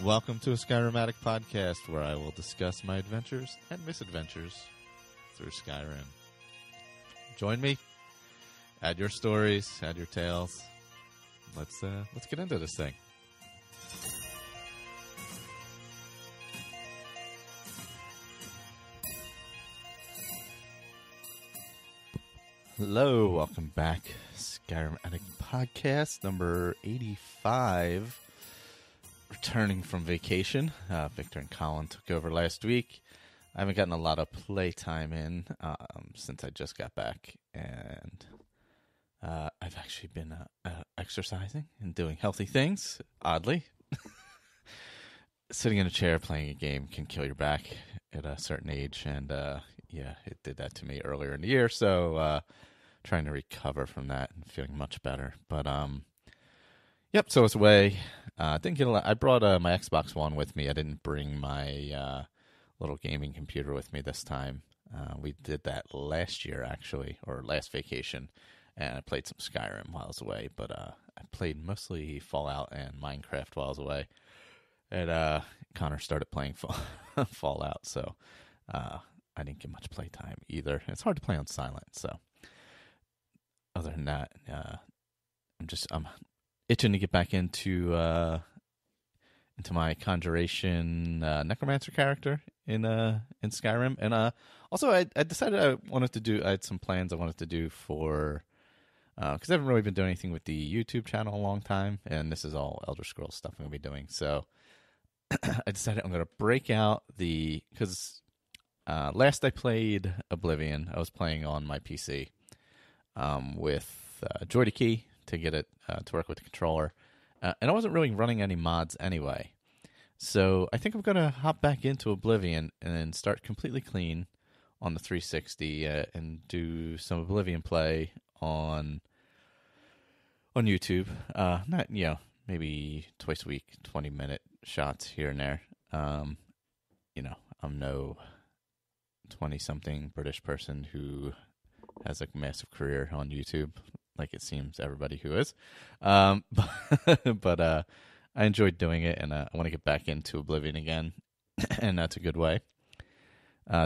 Welcome to a Skyrim Addict podcast where I will discuss my adventures and misadventures through Skyrim. Join me. Add your stories, add your tales. Let's get into this thing. Hello, welcome back. Skyrim Addict podcast number 85. Returning from vacation. Victor and Colin took over last week. I haven't gotten a lot of playtime in since I just got back, and I've actually been exercising and doing healthy things, oddly. Sitting in a chair playing a game can kill your back at a certain age, and it did that to me earlier in the year, so trying to recover from that and feeling much better. But yep, so it's away. Didn't get a lot. I brought my Xbox One with me. I didn't bring my little gaming computer with me this time. We did that last year, actually, or last vacation, and I played some Skyrim while I was away. But I played mostly Fallout and Minecraft while I was away. And Connor started playing Fallout, so I didn't get much playtime either. It's hard to play on silent, so other than that, I'm itching to get back into my Conjuration Necromancer character in Skyrim, and also I decided I had some plans I wanted to do for because I haven't really been doing anything with the YouTube channel in a long time, and this is all Elder Scrolls stuff I'm gonna be doing. So I decided I'm gonna break out because last I played Oblivion, I was playing on my PC with Joy Key to get it to work with the controller. And I wasn't really running any mods anyway. So I think I'm going to hop back into Oblivion and start completely clean on the 360 and do some Oblivion play on YouTube. Not, maybe twice a week, 20-minute shots here and there. I'm no 20-something British person who has a massive career on YouTube, like it seems everybody who is. But I enjoyed doing it, and I want to get back into Oblivion again, and that's a good way.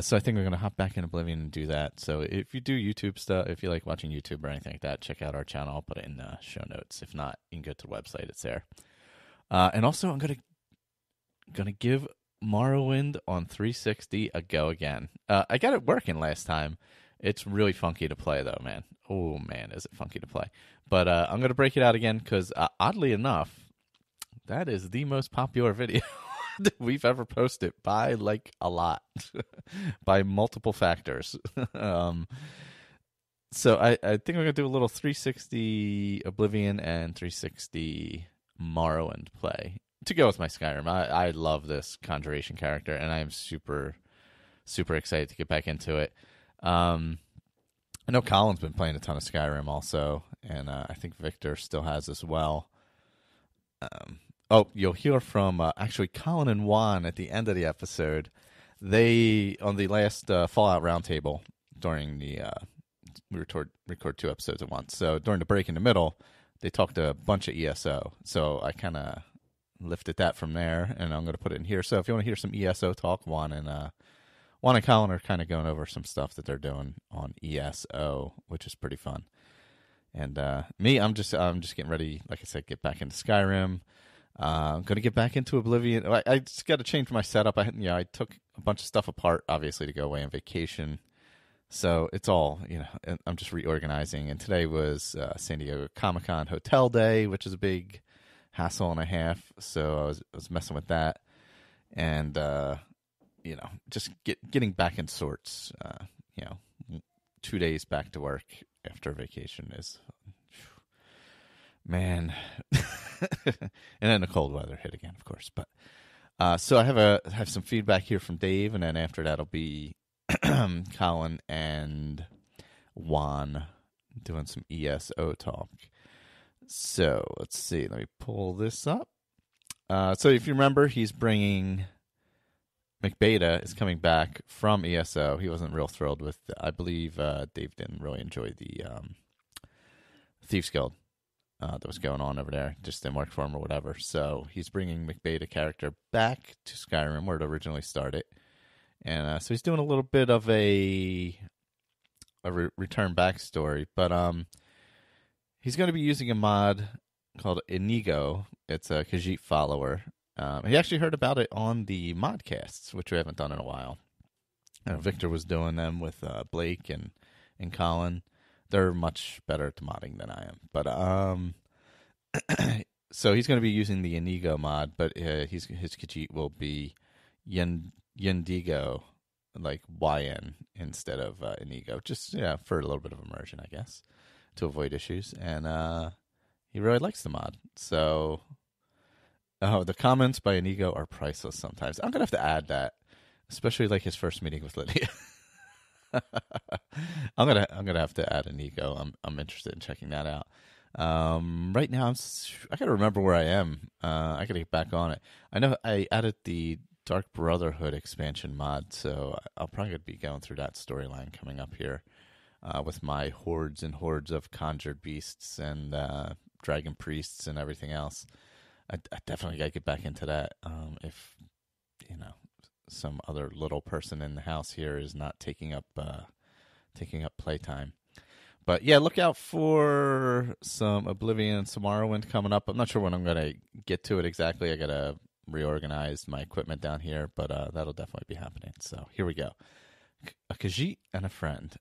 So I think we're going to hop back in Oblivion and do that. So if you do YouTube stuff, if you like watching YouTube or anything like that, check out our channel. I'll put it in the show notes. If not, you can go to the website. It's there. And also, I'm going to give Morrowind on 360 a go again. I got it working last time. It's really funky to play, though, man. Oh, man, is it funky to play. But I'm going to break it out again because, oddly enough, that is the most popular video that we've ever posted by, like, a lot. By multiple factors. So I think I'm going to do a little 360 Oblivion and 360 Morrowind play to go with my Skyrim. I love this Conjuration character, and I am super, super excited to get back into it. I know Colin's been playing a ton of Skyrim also, and I think Victor still has as well. You'll hear from actually Colin and Juan at the end of the episode. They, on the last Fallout Roundtable, during the we record 2 episodes at once. So during the break in the middle, they talked a bunch of ESO. So I kind of lifted that from there, and I'm going to put it in here. So if you want to hear some ESO talk, Juan and Colin are kind of going over some stuff that they're doing on ESO, which is pretty fun. And me, I'm just getting ready, like I said, get back into Skyrim. I'm going to get back into Oblivion. I just got to change my setup. I took a bunch of stuff apart, obviously, to go away on vacation. So it's all, I'm just reorganizing. And today was San Diego Comic-Con Hotel Day, which is a big hassle and a half. So I was messing with that. And just getting back in sorts. 2 days back to work after vacation is, man. And then the cold weather hit again, of course. But so I have some feedback here from Dave, and then after that, it'll be Colin and Juan doing some ESO talk. So let's see. Let me pull this up. So if you remember, he's bringing McBeta is coming back from ESO. He wasn't real thrilled with, I believe Dave didn't really enjoy the Thieves Guild that was going on over there. Just didn't work for him or whatever. So he's bringing McBeta character back to Skyrim where it originally started. And so he's doing a little bit of a return backstory. But he's going to be using a mod called Inigo. It's a Khajiit follower. He actually heard about it on the modcasts, which we haven't done in a while. Victor was doing them with Blake and Colin. They're much better at modding than I am. But so he's going to be using the Inigo mod, but his Khajiit will be Yendigo, like YN instead of Inigo. Just for a little bit of immersion, I guess, to avoid issues. And he really likes the mod. So the comments by Inigo are priceless sometimes. I'm going to have to add that, especially like his first meeting with Lydia. I'm gonna have to add Inigo. I'm interested in checking that out. Right now I gotta remember where I am. I gotta get back on it. I know I added the Dark Brotherhood expansion mod, so I'll probably be going through that storyline coming up here with my hordes and hordes of conjured beasts and dragon priests and everything else. I definitely gotta get back into that. If some other little person in the house here is not taking up playtime. But yeah, look out for some Oblivion and some Morrowind coming up. I'm not sure when I'm gonna get to it exactly. I gotta reorganize my equipment down here, but that'll definitely be happening. So here we go. A Khajiit and a Friend.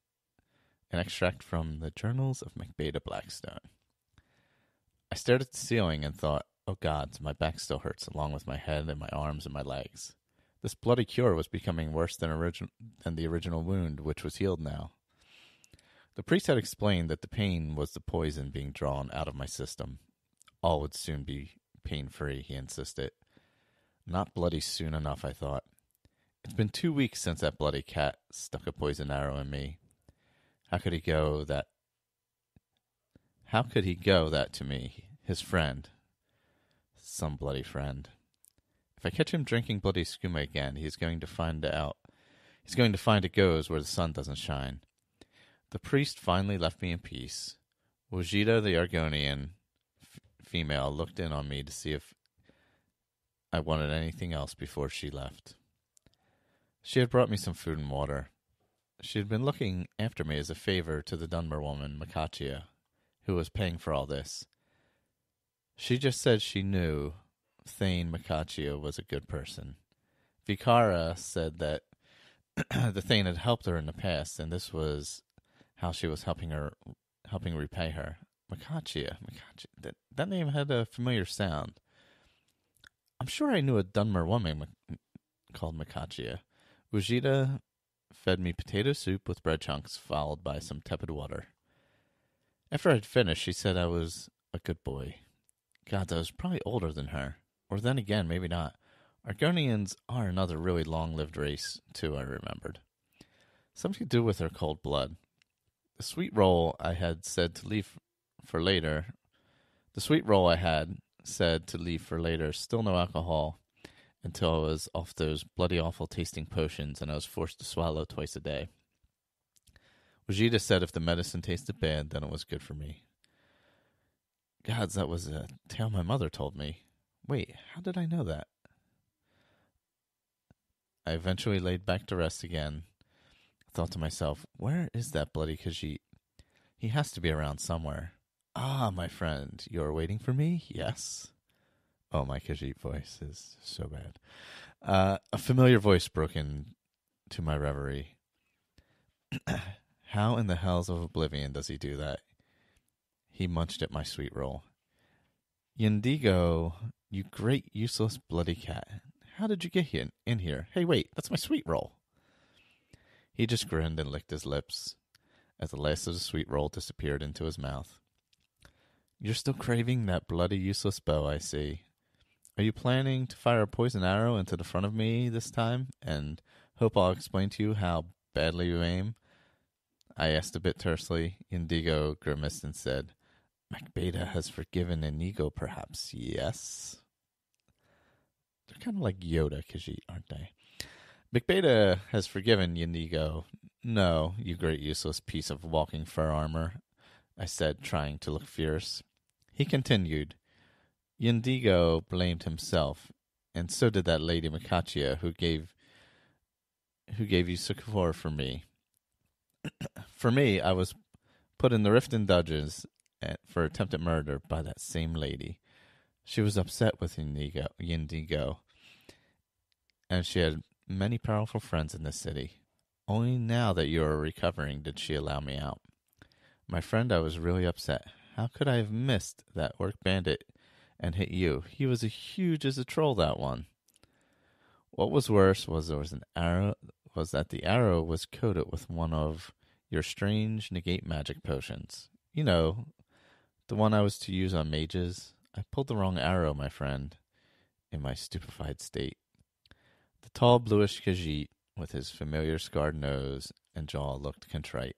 An extract from the Journals of McBeta Blackstone. I stared at the ceiling and thought, oh gods, my back still hurts along with my head and my arms and my legs. This bloody cure was becoming worse than the original wound, which was healed now. The priest had explained that the pain was the poison being drawn out of my system. All would soon be pain-free, he insisted. Not bloody soon enough, I thought. It's been 2 weeks since that bloody cat stuck a poison arrow in me. How could he go that to me, his friend? Some bloody friend. If I catch him drinking bloody skooma again, he's going to find it goes where the sun doesn't shine. The priest finally left me in peace. Wojida, the Argonian female, looked in on me to see if I wanted anything else before she left. She had brought me some food and water. She had been looking after me as a favor to the Dunmer woman, Makachia, who was paying for all this. She just said she knew Thane Makachia was a good person. Vikara said that the Thane had helped her in the past, and this was how she was helping repay her. Makachia. That name had a familiar sound. I'm sure I knew a Dunmer woman called Makachia. Wujida fed me potato soup with bread chunks, followed by some tepid water. After I'd finished, she said I was a good boy. God, I was probably older than her. Or then again, maybe not. Argonians are another really long-lived race, too, I remembered. Something to do with their cold blood. The sweet roll I had said to leave for later, still no alcohol until I was off those bloody awful tasting potions and I was forced to swallow twice a day. Wajida said if the medicine tasted bad, then it was good for me. Gods, that was a tale my mother told me. Wait, how did I know that? I eventually laid back to rest again. I thought to myself, where is that bloody Khajiit? He has to be around somewhere. Ah, my friend, you are waiting for me? Yes. Oh, my Khajiit voice is so bad. A familiar voice broke into my reverie. How in the hells of Oblivion does he do that? He munched at my sweet roll. Yendigo, you great useless bloody cat. How did you get in here? Hey, wait, that's my sweet roll. He just grinned and licked his lips as the last of the sweet roll disappeared into his mouth. You're still craving that bloody useless bow, I see. Are you planning to fire a poison arrow into the front of me this time and hope I'll explain to you how badly you aim? I asked a bit tersely. Indigo grimaced and said, McBeta has forgiven Inigo, perhaps, yes? They're kind of like Yoda, Khajiit, aren't they? McBeta has forgiven Inigo. No, you great useless piece of walking fur armor, I said, trying to look fierce. He continued, Yendigo blamed himself, and so did that lady Mikachia who gave you succor for me. For me, I was put in the Riften Dungeons for attempted murder by that same lady. She was upset with Yendigo, and she had many powerful friends in this city. Only now that you are recovering did she allow me out. My friend, I was really upset. How could I have missed that orc bandit and hit you? He was as huge as a troll, that one. What was worse was that the arrow was coated with one of your strange negate magic potions. You know, the one I was to use on mages. I pulled the wrong arrow, my friend, in my stupefied state. The tall bluish Khajiit, with his familiar scarred nose and jaw, looked contrite.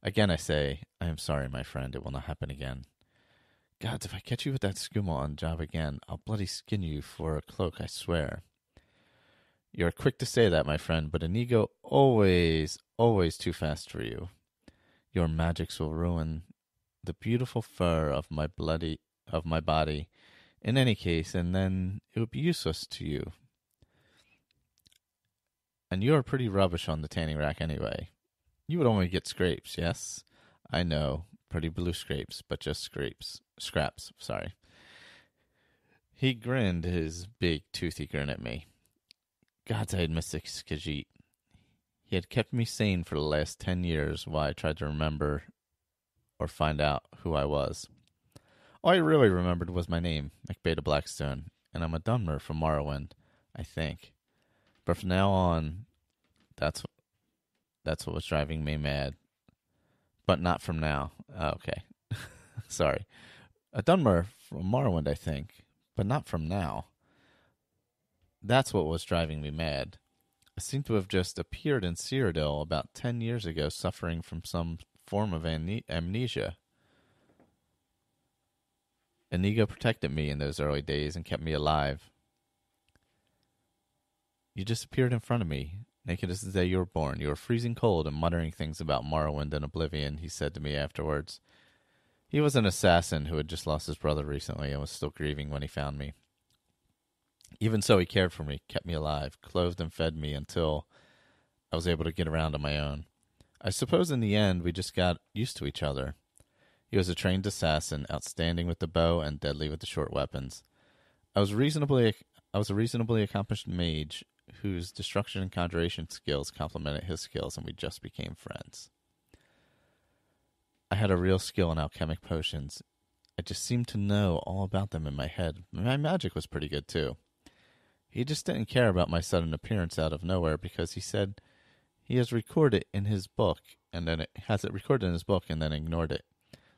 Again I say, I am sorry, my friend. It will not happen again. Gods, if I catch you with that skooma on the job again, I'll bloody skin you for a cloak, I swear. You are quick to say that, my friend, but Inigo always too fast for you. Your magics will ruin the beautiful fur of my body in any case, and then it would be useless to you. And you are pretty rubbish on the tanning rack anyway. You would only get scrapes, yes? I know, pretty blue scrapes, but just scraps, sorry. He grinned his big toothy grin at me. Gods, I had missed Khajiit. He had kept me sane for the last 10 years while I tried to remember or find out who I was. All I really remembered was my name, McBeta Blackstone, and I'm a Dunmer from Morrowind, I think. But from now on, that's what was driving me mad. But not from now. Oh, okay. Sorry. A Dunmer from Morrowind, I think, but not from now. That's what was driving me mad. I seem to have just appeared in Cyrodiil about 10 years ago, suffering from some form of amnesia. Inigo protected me in those early days and kept me alive. You just appeared in front of me, naked as the day you were born. You were freezing cold and muttering things about Morrowind and Oblivion, he said to me afterwards. He was an assassin who had just lost his brother recently and was still grieving when he found me. Even so, he cared for me, kept me alive, clothed and fed me until I was able to get around on my own. I suppose in the end we just got used to each other. He was a trained assassin, outstanding with the bow and deadly with the short weapons. I was a reasonably accomplished mage whose destruction and conjuration skills complemented his skills, and we just became friends. I had a real skill in alchemic potions. I just seemed to know all about them in my head. My magic was pretty good, too. He just didn't care about my sudden appearance out of nowhere because he said he has recorded in his book and then ignored it.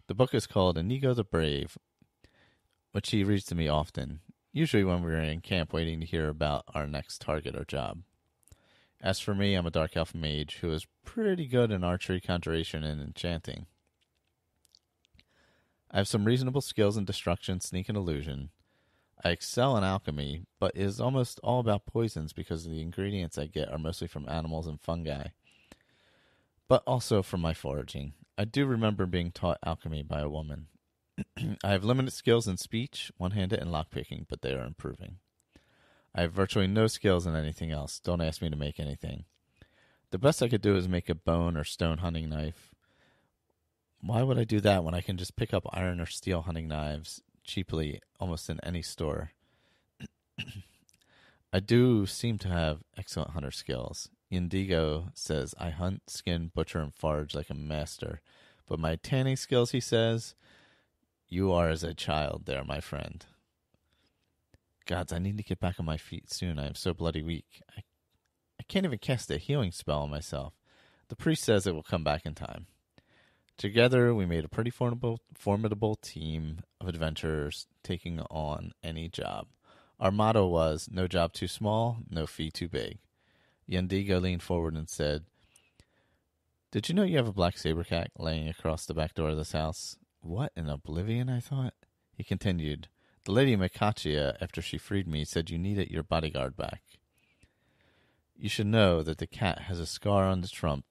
The book is called Inigo the Brave, which he reads to me often, usually when we're in camp waiting to hear about our next target or job. As for me, I'm a dark elf mage who is pretty good in archery, conjuration, and enchanting. I have some reasonable skills in destruction, sneak, and illusion. I excel in alchemy, but it is almost all about poisons because the ingredients I get are mostly from animals and fungi, but also from my foraging. I do remember being taught alchemy by a woman. I have limited skills in speech, one-handed, and lockpicking, but they are improving. I have virtually no skills in anything else. Don't ask me to make anything. The best I could do is make a bone or stone hunting knife. Why would I do that when I can just pick up iron or steel hunting knives cheaply almost in any store? I do seem to have excellent hunter skills. Indigo says I hunt, skin, butcher, and forage like a master. But my tanning skills, he says, you are as a child there, my friend. Gods, I need to get back on my feet soon. I am so bloody weak. I can't even cast a healing spell on myself. The priest says it will come back in time. Together, we made a pretty formidable team of adventurers taking on any job. Our motto was, no job too small, no fee too big. Yendigo leaned forward and said, did you know you have a black saber cat laying across the back door of this house? What in Oblivion, I thought. He continued, the lady Mikachia, after she freed me, said you needed your bodyguard back. You should know that the cat has a scar on the trunk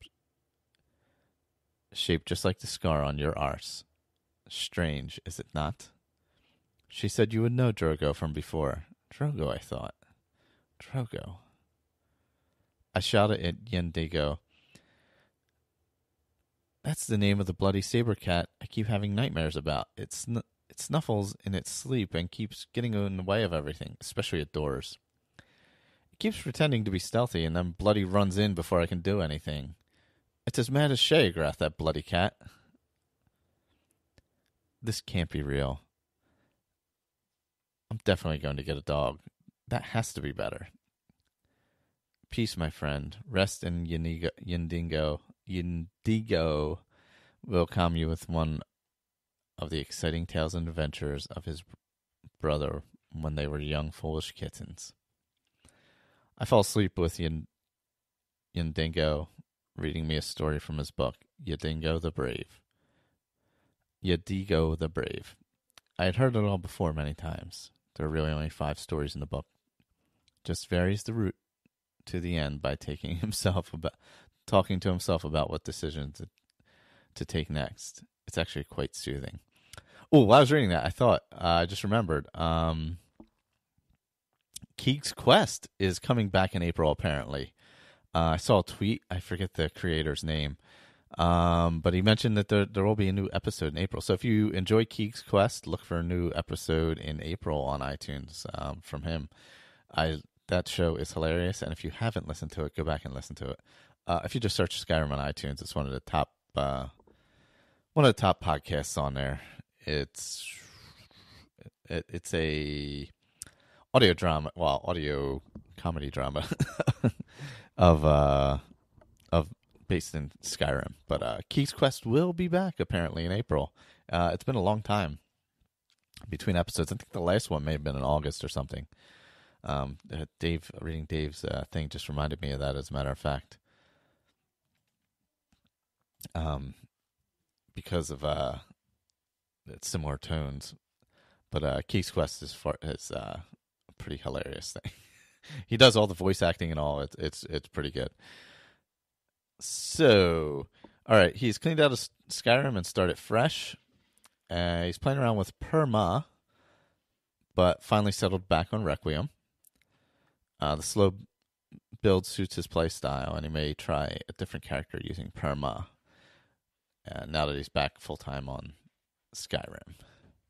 shaped just like the scar on your arse. Strange, is it not? She said you would know Drogo from before. Drogo, I thought. Drogo. I shouted at Yendigo. That's the name of the bloody saber cat I keep having nightmares about. It snuffles in its sleep and keeps getting in the way of everything, especially at doors. It keeps pretending to be stealthy and then bloody runs in before I can do anything. It's as mad as Sheograth, that bloody cat. This can't be real. I'm definitely going to get a dog. That has to be better. Peace, my friend. Rest in Yendigo. Yendigo will calm you with one of the exciting tales and adventures of his brother when they were young, foolish kittens. I fall asleep with Yendigo reading me a story from his book, Yendigo the Brave. Yendigo the Brave. I had heard it all before many times. There are really only 5 stories in the book. Just varies the route to the end by talking to himself about what decision to take next. It's actually quite soothing. Oh, while I was reading that, I thought, I just remembered, Keeg's Quest is coming back in April, apparently. I saw a tweet, I forget the creator's name, but he mentioned that there will be a new episode in April. So if you enjoy Keeg's Quest, look for a new episode in April on iTunes from him. That show is hilarious, and if you haven't listened to it, go back and listen to it. If you just search Skyrim on iTunes, it's one of the top podcasts on there. It's a audio comedy drama of based in Skyrim. But Keeg's Quest will be back apparently in April. It's been a long time between episodes. I think the last one may have been in August or something. Reading Dave's thing just reminded me of that, as a matter of fact. Because of similar tones. But Keith's Quest is a pretty hilarious thing. He does all the voice acting and all. It's pretty good. So, all right, he's cleaned out of Skyrim and started fresh. He's playing around with Perma, but finally settled back on Requiem. The slow build suits his play style, and he may try a different character using Perma now that he's back full-time on Skyrim.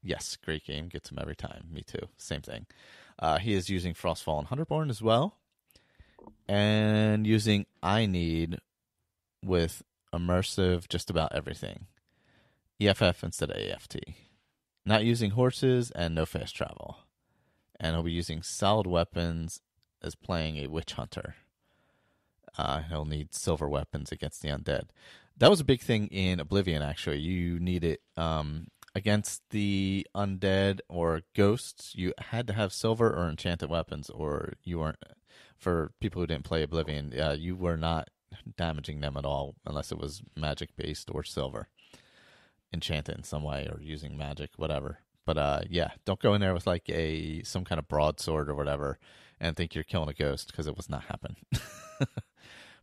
Yes, great game. Gets him every time. Me too. Same thing. He is using Frostfall and Hunterborn as well, and using I Need with immersive just about everything. EFF instead of AFT. Not using horses and no fast travel. And he'll be using solid weapons as playing a witch hunter. He'll need silver weapons against the undead. That was a big thing in Oblivion, actually. You need it against the undead or ghosts. You had to have silver or enchanted weapons, or you weren't. For people who didn't play Oblivion, you were not damaging them at all unless it was magic-based or silver. Enchanted in some way or using magic, whatever. But yeah, don't go in there with like some kind of broadsword or whatever and think you're killing a ghost, because it was not happen.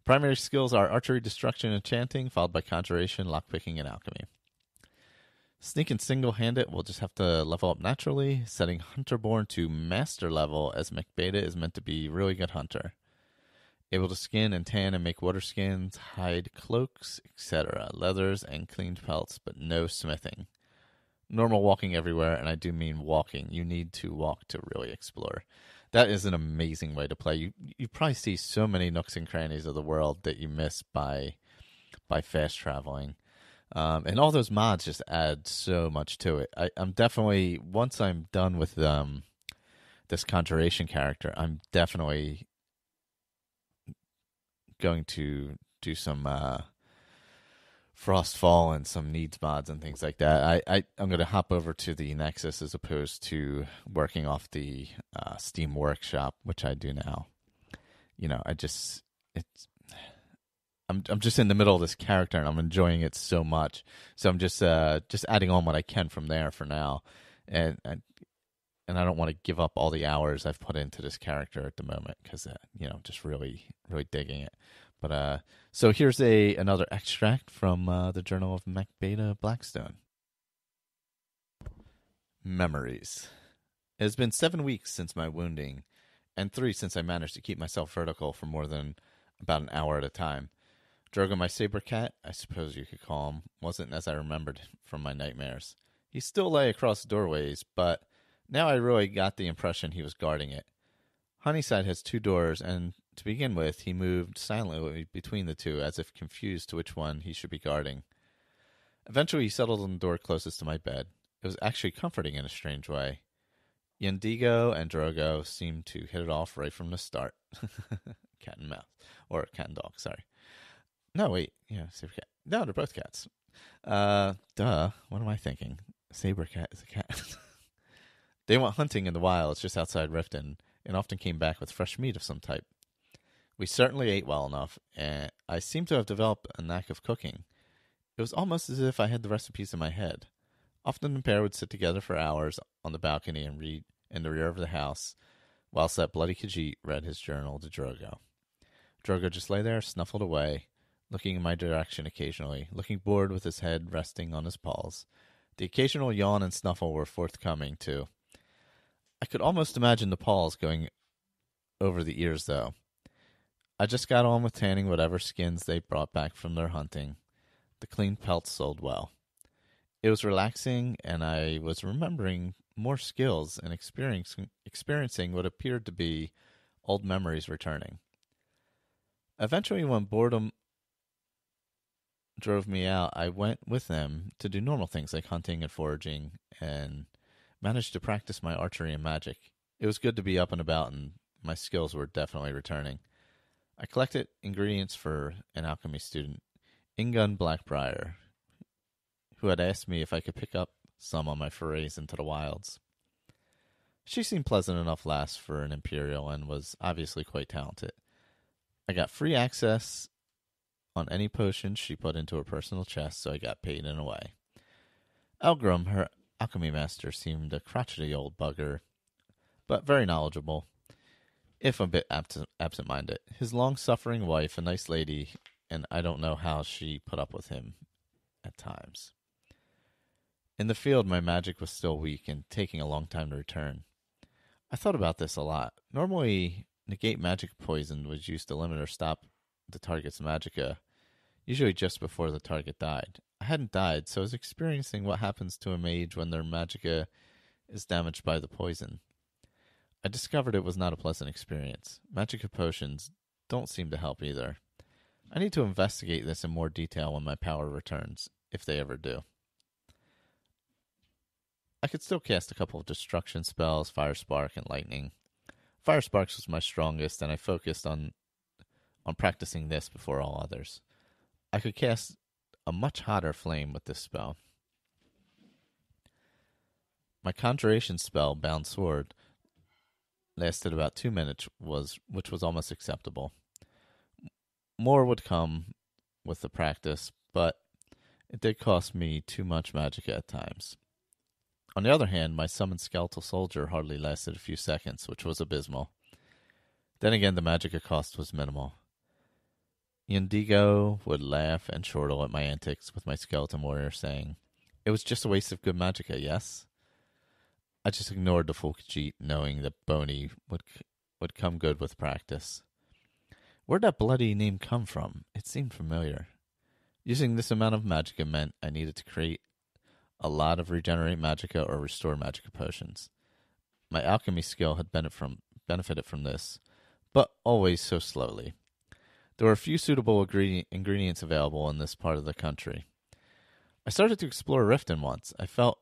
Primary skills are archery, destruction, and enchanting, followed by conjuration, lockpicking, and alchemy. Sneak and single-handed will just have to level up naturally, setting Hunterborn to master level, as McBeta is meant to be a really good hunter. Able to skin and tan and make water skins, hide cloaks, etc., leathers, and cleaned pelts, but no smithing. Normal walking everywhere, and I do mean walking. You need to walk to really explore. That is an amazing way to play. You probably see so many nooks and crannies of the world that you miss by fast traveling. And all those mods just add so much to it. I'm definitely, once I'm done with this conjuration character, I'm definitely going to do some Frostfall and some needs mods and things like that. I'm going to hop over to the Nexus as opposed to working off the Steam Workshop, which I do now. You know, I'm just in the middle of this character and I'm enjoying it so much. So I'm just adding on what I can from there for now, and I don't want to give up all the hours I've put into this character at the moment because just really really digging it. But so here's another extract from the Journal of Mech Beta Blackstone. Memories. It has been 7 weeks since my wounding, and 3 since I managed to keep myself vertical for more than about an hour at a time. Drogo, my saber cat, I suppose you could call him, wasn't as I remembered from my nightmares. He still lay across doorways, but now I really got the impression he was guarding it. Honeyside has 2 doors, and to begin with, he moved silently between the 2, as if confused to which one he should be guarding. Eventually, he settled on the door closest to my bed. It was actually comforting in a strange way. Yendigo and Drogo seemed to hit it off right from the start. Cat and mouse. Or cat and dog, sorry. No, wait. Yeah, saber cat. No, they're both cats. Duh. What am I thinking? Saber cat is a cat. They went hunting in the wilds just outside Riften, and often came back with fresh meat of some type. We certainly ate well enough, and I seemed to have developed a knack of cooking. It was almost as if I had the recipes in my head. Often the pair would sit together for hours on the balcony and read in the rear of the house, whilst that bloody Khajiit read his journal to Drogo. Drogo just lay there, snuffled away, looking in my direction occasionally, looking bored with his head resting on his paws. The occasional yawn and snuffle were forthcoming, too. I could almost imagine the paws going over the ears, though. I just got on with tanning whatever skins they brought back from their hunting. The clean pelts sold well. It was relaxing, and I was remembering more skills and experiencing what appeared to be old memories returning. Eventually, when boredom drove me out, I went with them to do normal things like hunting and foraging, and managed to practice my archery and magic. It was good to be up and about, and my skills were definitely returning. I collected ingredients for an alchemy student, Ingun Blackbriar, who had asked me if I could pick up some on my forays into the wilds. She seemed pleasant enough lass for an Imperial and was obviously quite talented. I got free access on any potions she put into her personal chest, so I got paid in a way. Elgrim, her alchemy master, seemed a crotchety old bugger, but very knowledgeable, if a bit absent-minded. His long-suffering wife, a nice lady, and I don't know how she put up with him at times. In the field, my magic was still weak and taking a long time to return. I thought about this a lot. Normally, negate magic poison was used to limit or stop the target's magicka, usually just before the target died. I hadn't died, so I was experiencing what happens to a mage when their magicka is damaged by the poison. I discovered it was not a pleasant experience. Magicka potions don't seem to help either. I need to investigate this in more detail when my power returns, if they ever do. I could still cast a couple of destruction spells, Fire Spark and Lightning. Fire Sparks was my strongest, and I focused on practicing this before all others. I could cast a much hotter flame with this spell. My conjuration spell, Bound Sword, lasted about 2 minutes, which was almost acceptable. More would come with the practice, but it did cost me too much magicka at times. On the other hand, my summoned skeletal soldier hardly lasted a few seconds, which was abysmal. Then again, the magicka cost was minimal. Yendigo would laugh and chortle at my antics with my skeleton warrior, saying, "It was just a waste of good magicka, yes?" I just ignored the full Khajiit, knowing that Boney would come good with practice. Where'd that bloody name come from? It seemed familiar. Using this amount of magicka meant I needed to create a lot of regenerate magicka or restore magicka potions. My alchemy skill had benefited from this, but always so slowly. There were a few suitable ingredients available in this part of the country. I started to explore Riften once. I felt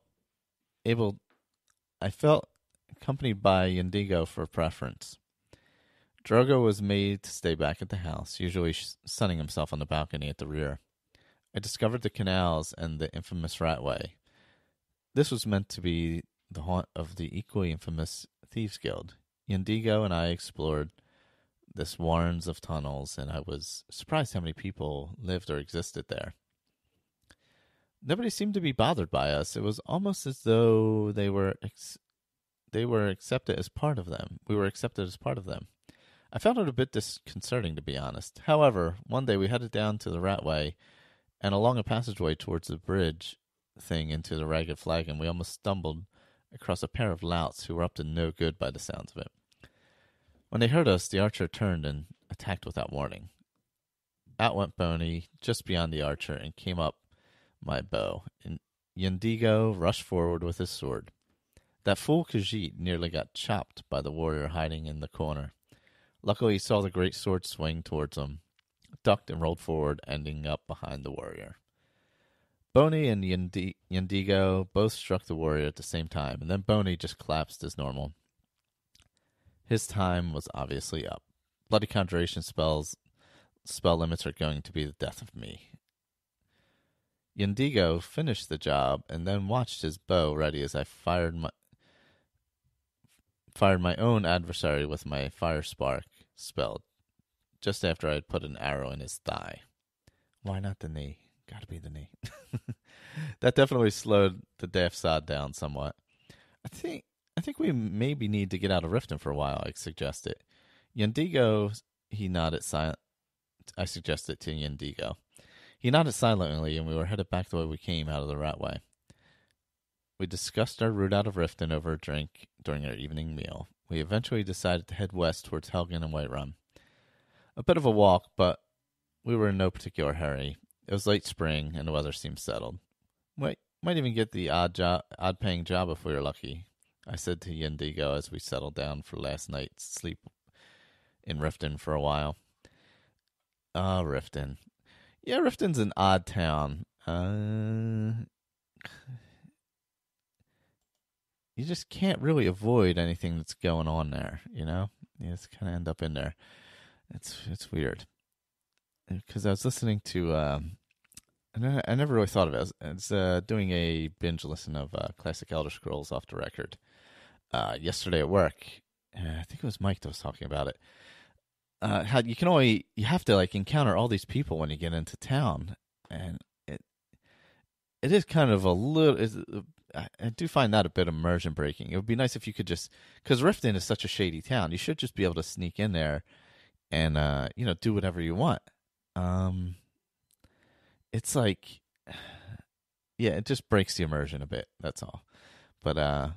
accompanied by Yendigo for preference. Drogo was made to stay back at the house, usually sunning himself on the balcony at the rear. I discovered the canals and the infamous Ratway. This was meant to be the haunt of the equally infamous Thieves' Guild. Yendigo and I explored this warrens of tunnels, and I was surprised how many people lived or existed there. Nobody seemed to be bothered by us. It was almost as though they were accepted as part of them. We were accepted as part of them. I found it a bit disconcerting, to be honest. However, one day we headed down to the Ratway and along a passageway towards the bridge thing into the Ragged Flagon. We almost stumbled across a pair of louts who were up to no good by the sounds of it. When they heard us, the archer turned and attacked without warning. Out went Boney just beyond the archer and came up my bow, and Yendigo rushed forward with his sword. That fool Khajiit nearly got chopped by the warrior hiding in the corner. Luckily, he saw the great sword swing towards him, ducked and rolled forward, ending up behind the warrior. Boney and Yendigo both struck the warrior at the same time, and then Boney just collapsed as normal. His time was obviously up. Bloody Conjuration spell limits are going to be the death of me. Yendigo finished the job and then watched his bow ready as I fired my own adversary with my fire spark spell just after I had put an arrow in his thigh. Why not the knee? Gotta be the knee. That definitely slowed the daft sod down somewhat. I think we maybe need to get out of Riften for a while, I suggested. Yendigo, he nodded silent. I suggested to Yendigo. He nodded silently, and we were headed back the way we came, out of the Ratway. We discussed our route out of Riften over a drink during our evening meal. We eventually decided to head west towards Helgen and Whiterun. A bit of a walk, but we were in no particular hurry. It was late spring, and the weather seemed settled. Might even get the odd-paying job if we were lucky, I said to Yendigo as we settled down for last night's sleep in Riften for a while. Riften. Yeah, Riften's an odd town. You just can't really avoid anything that's going on there, you know? You just kind of end up in there. It's weird. Because I was listening to, I never really thought of it. I was doing a binge listen of classic Elder Scrolls off the record yesterday at work. I think it was Mike that was talking about it. How you have to like encounter all these people when you get into town, and it is kind of a little. I do find that a bit immersion breaking. It would be nice if you could just, because Riften is such a shady town, you should just be able to sneak in there and do whatever you want. It's like, yeah, it just breaks the immersion a bit. That's all. But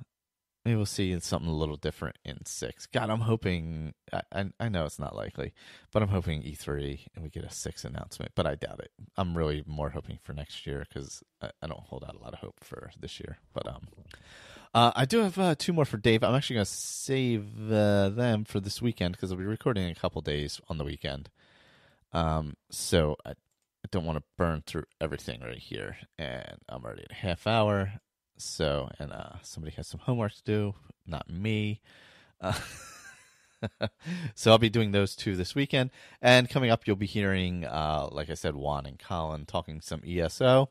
maybe we'll see something a little different in 6. God, I'm hoping. I know it's not likely, but I'm hoping E3 and we get a 6 announcement. But I doubt it. I'm really more hoping for next year because I don't hold out a lot of hope for this year. But I do have 2 more for Dave. I'm actually going to save them for this weekend because I'll be recording in a couple days on the weekend. So I don't want to burn through everything right here, and I'm already at a half hour. So, and somebody has some homework to do, not me. So I'll be doing those 2 this weekend. And coming up, you'll be hearing, like I said, Juan and Colin talking some ESO.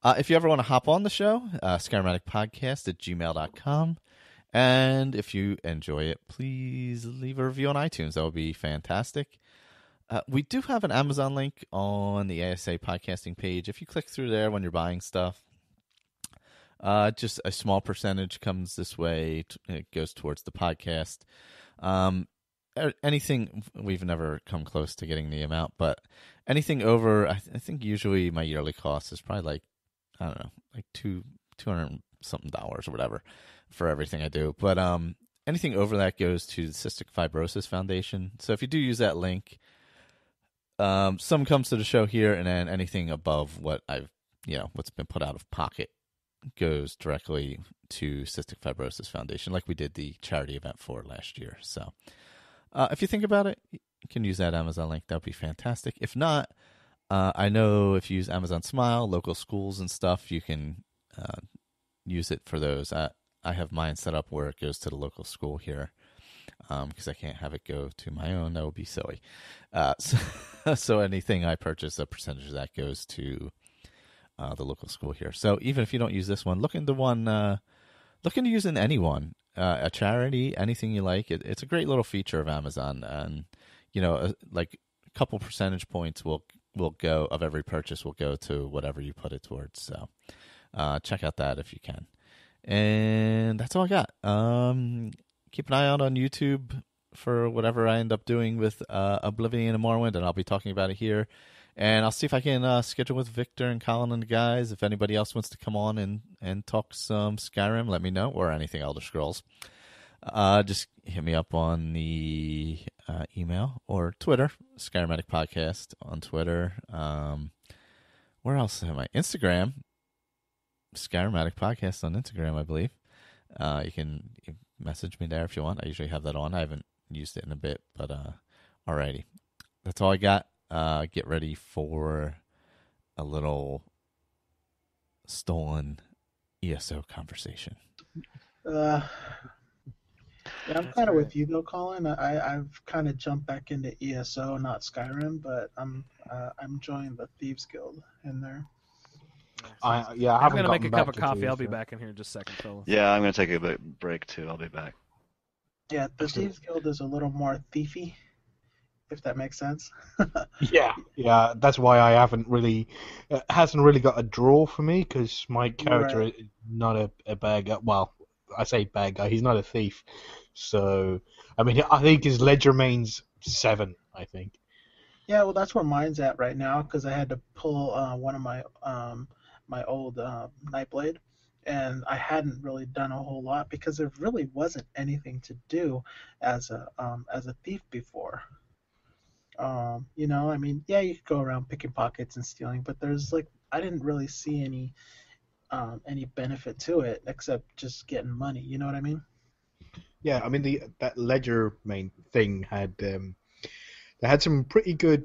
If you ever want to hop on the show, Skyrim Addict Podcast at gmail.com. And if you enjoy it, please leave a review on iTunes. That would be fantastic. We do have an Amazon link on the ASA podcasting page. If you click through there when you're buying stuff, just a small percentage comes this way. It goes towards the podcast. Anything, we've never come close to getting the amount, but anything over, I think usually my yearly cost is probably like, I don't know, like $200 something or whatever for everything I do. But anything over that goes to the Cystic Fibrosis Foundation. So if you do use that link, some comes to the show here, and then anything above what what's been put out of pocket goes directly to Cystic Fibrosis Foundation, like we did the charity event for last year. So if you think about it, you can use that Amazon link. That would be fantastic. If not, I know if you use Amazon Smile, local schools and stuff, you can use it for those. I have mine set up where it goes to the local school here because I can't have it go to my own. That would be silly. So anything I purchase, a percentage of that goes to the local school here. So even if you don't use this one, look into using any one, a charity, anything you like. It's a great little feature of Amazon, and like a couple percentage points will go of every purchase will go to whatever you put it towards. So check out that if you can. And that's all I got. Keep an eye out on YouTube for whatever I end up doing with Oblivion and Morrowind, and I'll be talking about it here. And I'll see if I can schedule with Victor and Colin and the guys. If anybody else wants to come on and talk some Skyrim, let me know, or anything Elder Scrolls. Just hit me up on the email or Twitter, Skyrim Addict Podcast on Twitter. Where else am I? Instagram, Skyrim Addict Podcast on Instagram, I believe. You can message me there if you want. I usually have that on. I haven't used it in a bit, but alrighty. That's all I got. Get ready for a little stolen ESO conversation. Yeah, I'm kind of with you though, Colin. I've kind of jumped back into ESO, not Skyrim, but I'm enjoying the Thieves Guild in there. I I'm haven't gonna make a gotten cup back of to coffee. I'll be ESO. back in here in just a second, fellas. Yeah, I'm gonna take a break too. I'll be back. Yeah, the Thieves Guild is a little more thiefy, if that makes sense. Yeah, that's why I haven't really, it hasn't really got a draw for me because my character Right. is not a bad guy. Well, I say bad guy, he's not a thief. So, I mean, I think his ledger main's 7, I think. Yeah, well, that's where mine's at right now because I had to pull one of my my old Nightblade, and I hadn't really done a whole lot because there really wasn't anything to do as a thief before. I mean, yeah, you could go around picking pockets and stealing, but there's like I didn't really see any benefit to it except just getting money. You know what I mean? Yeah, I mean, that ledger main thing had, they had some pretty good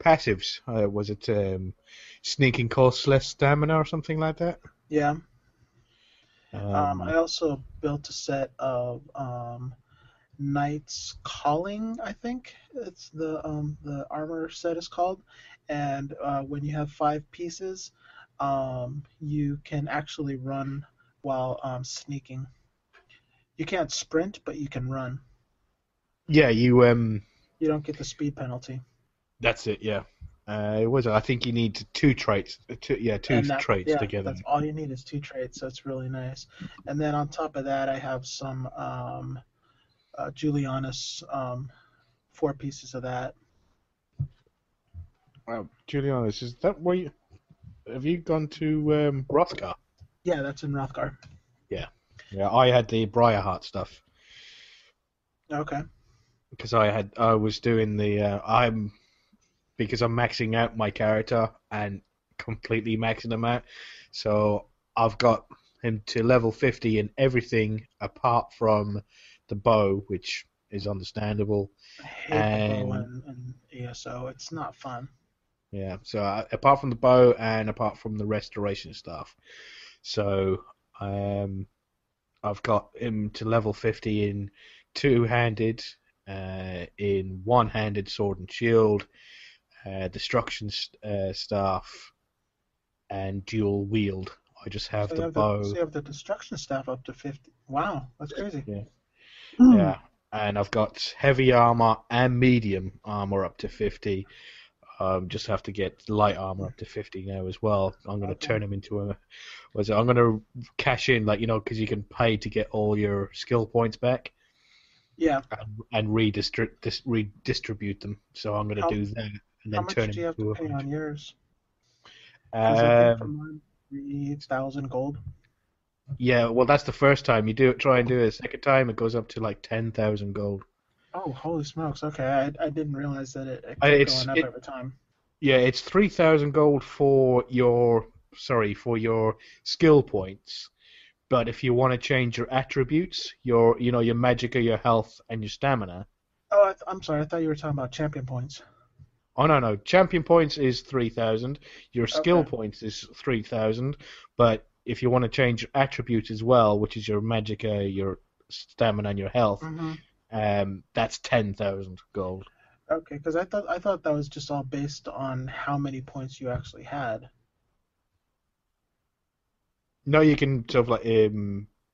passives. Was it sneaking costs less stamina or something like that? Yeah. Um, I also built a set of Knight's Calling, I think it's the armor set is called, and when you have 5 pieces, you can actually run while sneaking. You can't sprint, but you can run. yeah, you You don't get the speed penalty. that's it. Yeah, it was. I think you need 2 traits. Two And traits together. that's all you need is 2 traits, so it's really nice. And then on top of that, I have some Julianus, 4 pieces of that. Wow, Julianus, is that where you have you gone to Rothgar? Yeah, that's in Rothgar. Yeah, I had the Briarheart stuff Okay. because I was doing because I'm maxing out my character and completely maxing him out, so I've got him to level 50 in everything apart from the bow, which is understandable. I hate the bow And in ESO. It's not fun. yeah, so apart from the bow and apart from the restoration stuff, so I've got him to level 50 in 2-handed, in 1-handed sword and shield, destruction staff, and dual wield. I just have So the bow. so you have the destruction staff up to 50. Wow, that's crazy. Yeah. Hmm. Yeah, and I've got heavy armor and medium armor up to 50. Just have to get light armor up to 50 now as well. I'm going to Okay. turn him into I'm going to cash in, because you can pay to get all your skill points back Yeah. and redistribute them. So I'm going How- to do that and How then much turn do him you have to into pay on yours? 'Cause I think for mine, 3,000 gold. Yeah, well, that's the first time you do it. Try and do it a second time, it goes up to like 10,000 gold. Oh, holy smokes! Okay, I didn't realize that it kept It's- going up it- every time. Yeah, it's 3,000 gold for your skill points. But if you want to change your attributes, your magic or your health and your stamina. Oh, I'm sorry. I thought you were talking about champion points. Oh no, champion points is 3,000. Your skill Okay. points is 3,000. But if you want to change your attributes as well, which is your magic, your stamina, and your health, Mm-hmm. that's 10,000 gold. Okay, because I thought that was just all based on how many points you actually had. No, you can sort of like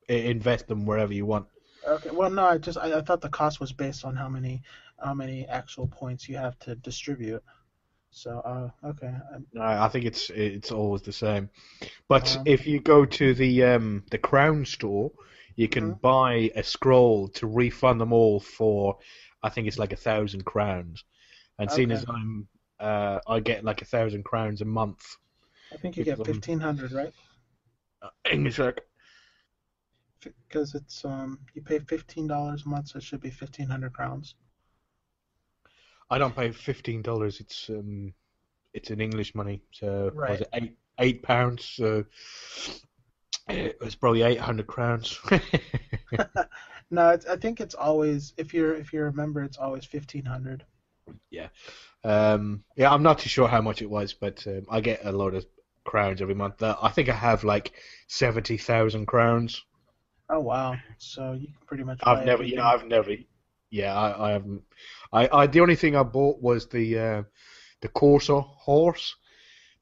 invest them wherever you want. Okay, well, no, I thought the cost was based on how many actual points you have to distribute. So, okay. I think it's always the same. But Uh-huh. if you go to the Crown store, you can Mhm. buy a scroll to refund them all for, I think it's like 1,000 crowns. And seeing as Okay. I get like 1,000 crowns a month I think you because get I'm 1,500, right? English. Because it's you pay $15 a month, so it should be 1,500 crowns. I don't pay $15. It's in English money. So was Right. it £8? So it was probably 800 crowns. No, I think it's always if you remember, it's always 1,500. Yeah. Yeah, I'm not too sure how much it was, but I get a lot of crowns every month. I think I have like 70,000 crowns. Oh wow! So you can pretty much I've buy never, everything. yeah, I haven't. The only thing I bought was the Corso horse,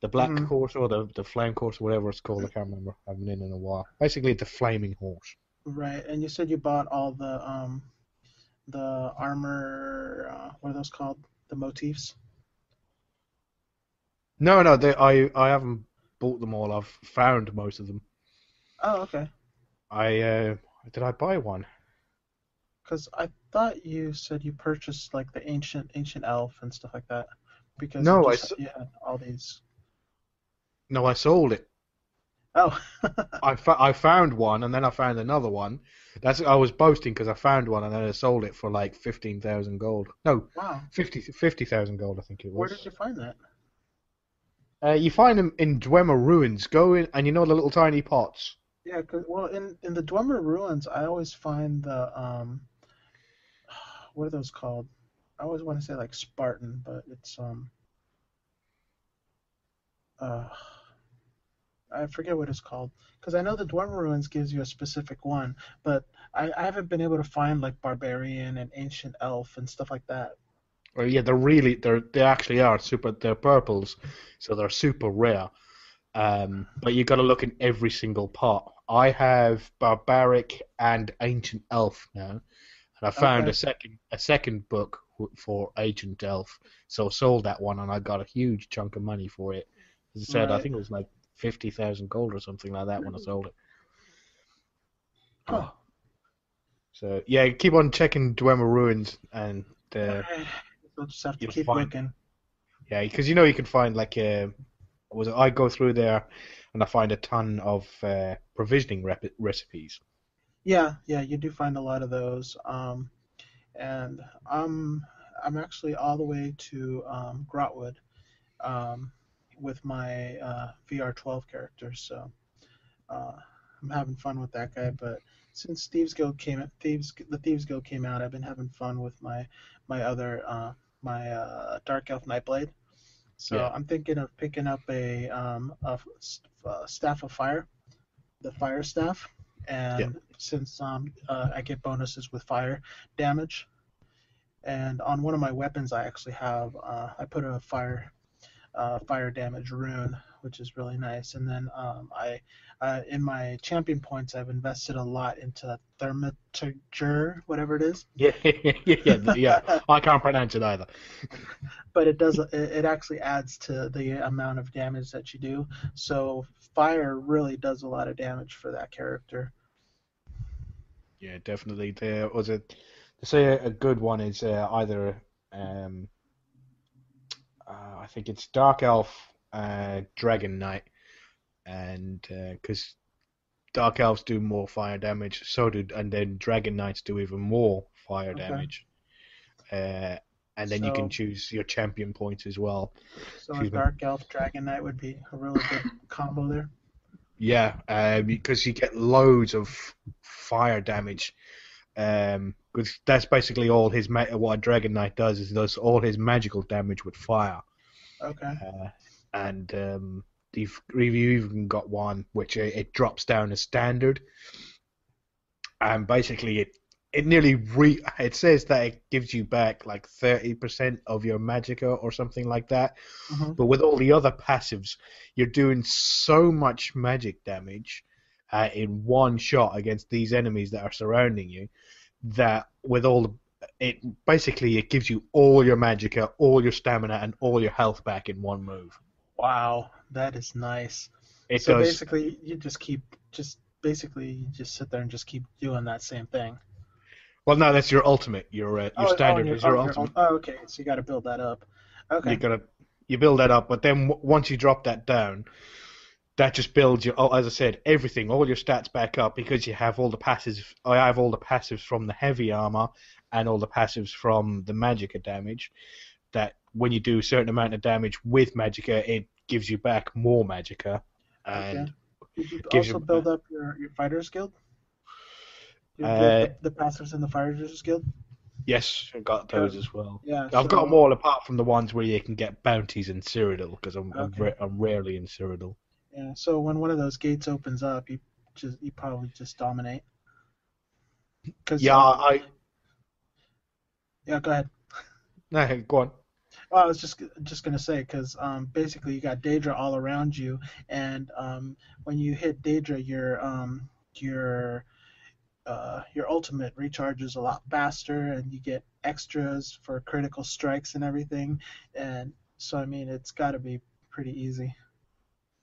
the black Hmm. horse or the flame horse, whatever it's called. I can't remember. I haven't been in a while. Basically, the flaming horse. Right, and you said you bought all the armor. What are those called? The motifs. No, no, I haven't bought them all. I've found most of them. Oh, okay. Did I buy one? Because I thought you said you purchased like the ancient elf and stuff like that, because No, you had all these. no, I sold it. Oh, I found one and then I found another one. I was boasting because I found one and then I sold it for like 15,000 gold. No, wow. 50,000 gold I think it Where did was. you find that? You find them in Dwemer ruins. Go in and you know the little tiny pots. Yeah, well, in the Dwemer ruins, I always find the what are those called? I always want to say like Spartan, but it's uh I forget what it's called because I know the Dwemer ruins gives you a specific one, but I haven't been able to find like barbarian and ancient elf and stuff like that. Or yeah, they actually are super. They're purples, so they're super rare. But you got to look in every single pot. I have barbaric and ancient elf now, and I found Okay, a second book for ancient elf, so I sold that one, and I got a huge chunk of money for it. As I said, I right. think it was like 50,000 gold or something like that when I sold it. Huh. So yeah, keep on checking Dwemer ruins, and Okay. I'll just have to you'll keep find. looking. Yeah, because you know you can find like I go through there and I find a ton of provisioning recipes. Yeah, yeah, you do find a lot of those. And I'm actually all the way to Grotwood um, with my VR12 character, so uh, I'm having fun with that guy. But since the Thieves Guild came out, I've been having fun with my other my Dark Elf Nightblade. So Yeah, I'm thinking of picking up a staff of fire, the fire staff, yeah, and since I get bonuses with fire damage, and on one of my weapons I actually have I put a fire damage rune, which is really nice. And then I in my champion points I've invested a lot into Thermaturger, whatever it is. yeah, yeah. I can't pronounce it either. But it actually adds to the amount of damage that you do. So fire really does a lot of damage for that character. Yeah, definitely. There was a to say a good one is either um, I think it's Dark Elf, Dragon Knight, and because Dark Elves do more fire damage, and then Dragon Knights do even more fire Okay. damage. Uh, and then you can So choose your champion points as well. so a Excuse me. dark elf dragon knight would be a really good combo there. Yeah, because you get loads of fire damage. Because that's basically all what a Dragon Knight does is does all his magical damage with fire. Okay. And you've even got one which it drops down as standard, and basically it nearly it says that it gives you back like 30% of your magicka or something like that. Hmm. But with all the other passives, you're doing so much magic damage in one shot against these enemies that are surrounding you that with all it basically it gives you all your magicka, all your stamina, and all your health back in one move. Wow, that is nice. It So does. basically, you just sit there and just keep doing that same thing. Well, no, that's your ultimate. Your And standard is your ultimate. oh, okay. So you got to build that up. You Okay. gotta you build that up, but then once you drop that down, that just builds your, as I said, everything, all your stats back up because you have all the passives. I have all the passives from the heavy armor and all the passives from the magicka damage. That when you do a certain amount of damage with magicka, it gives you back more magicka. And Did you gives also you, build up your fighters guild? The passives in the fighters guild? Yes, I got those as well. Yeah, I've got them all apart from the ones where you can get bounties in Cyrodiil because I'm rarely in Cyrodiil. Yeah, so when one of those gates opens up, you probably just dominate. Yeah, Yeah, go ahead. No, go on. Well, I was just gonna say because basically you got Daedra all around you, and when you hit Daedra, your ultimate recharges a lot faster, and you get extras for critical strikes and everything. And so I mean, it's got to be pretty easy.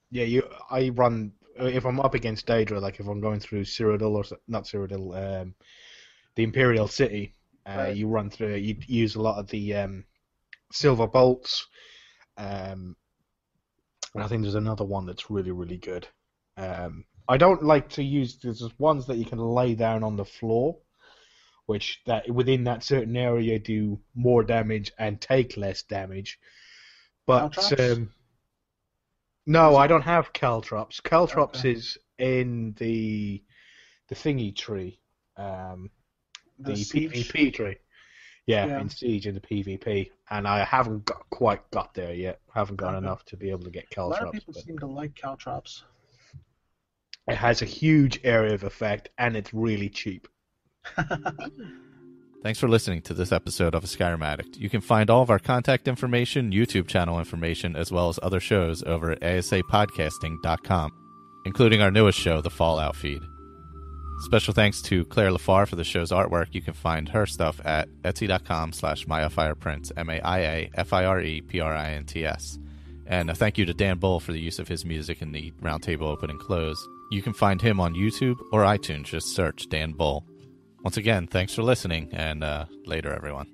Yeah, I run if I'm up against Daedra, like if I'm going through Cyrodiil or not Cyrodiil, the Imperial City. Right. You run through it. You use a lot of the silver bolts. And I think there's another one that's really, really good. I don't like to use. There's ones that you can lay down on the floor, which that within that certain area do more damage and take less damage. But no, I don't have Caltrops. Caltrops is in the thingy tree, the PvP tree. Yeah, in Siege in the PvP, and I haven't quite got there yet. Haven't got enough to be able to get Caltrops. A lot of people seem to like Caltrops. It has a huge area of effect, and it's really cheap. Thanks for listening to this episode of Skyrim Addict. You can find all of our contact information, YouTube channel information, as well as other shows over at asapodcasting.com, including our newest show, The Fallout Feed. Special thanks to Claire Lafar for the show's artwork. You can find her stuff at etsy.com/MayaFirePrints, MayaFirePrints. And a thank you to Dan Bull for the use of his music in the Roundtable Open and Close. You can find him on YouTube or iTunes. Just search Dan Bull. Once again, thanks for listening, and later, everyone.